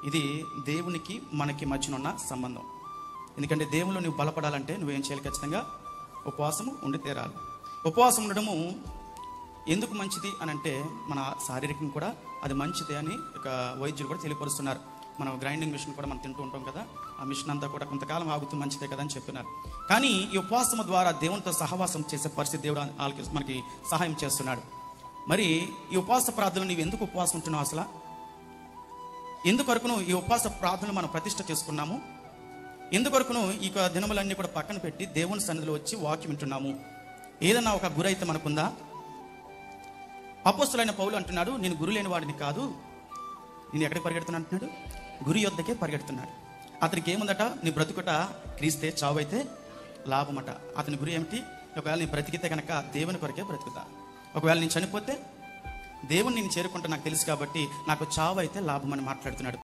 ఇది దేవునికి మనకి మధ్యన ఉన్న సంబంధం. ఎందుకంటే దేవుళ్ళు నువ్వు బలపడాలంటే నువ్వేం చేయాలి? ఖచ్చితంగా ఉపవాసము ఉండి తీరాలి. ఉపవాసం ఉండడము ఎందుకు మంచిది అని అంటే మన శారీరకం కూడా అది మంచిదే అని ఒక వైద్యులు కూడా తెలియపరుస్తున్నారు. మనం గ్రైండింగ్ మిషన్ కూడా మనం తింటూ ఉంటాం కదా, ఆ మిషన్ అంతా కూడా కొంతకాలం ఆగుతూ మంచిదే కదా అని చెప్పినారు. కానీ ఈ ఉపవాసము ద్వారా దేవునితో సహవాసం చేసే పరిస్థితి దేవుడు మనకి సహాయం చేస్తున్నాడు. మరి ఈ ఉపవాస ప్రార్థనలు నీవు ఎందుకు ఉపవాసం ఉంటున్నావు? అసలు ఎందుకొరకును ఈ ఉపవాస ప్రార్థనలు మనం ప్రతిష్ఠ చేసుకున్నాము? ఎందుకొరకును ఈ దినములన్నీ కూడా పక్కన పెట్టి దేవుని సన్నిధిలో వచ్చి వాక్యం వింటున్నాము? ఏదన్నా ఒక గురి అయితే మనకుందా? అపోస్తలుడైన పౌలు అంటున్నాడు, నేను గురు లేని వాడిని కాదు, నేను ఎక్కడికి పరిగెడుతున్నా అంటున్నాడు? గురి యొద్దకే పరిగెడుతున్నాడు. అతనికి ఏముందట? నీ బ్రతుకుట క్రీస్తే, చావు అయితే లాభమట. అతని గురి ఏమిటి? ఒకవేళ నీ బ్రతికితే కనుక దేవుని కొరకే బ్రతుకుతా, ఒకవేళ నేను చనిపోతే దేవుని నేను చేరుకుంటా నాకు తెలుసు కాబట్టి నాకు చావు అయితే లాభం అని మాట్లాడుతున్నాడు.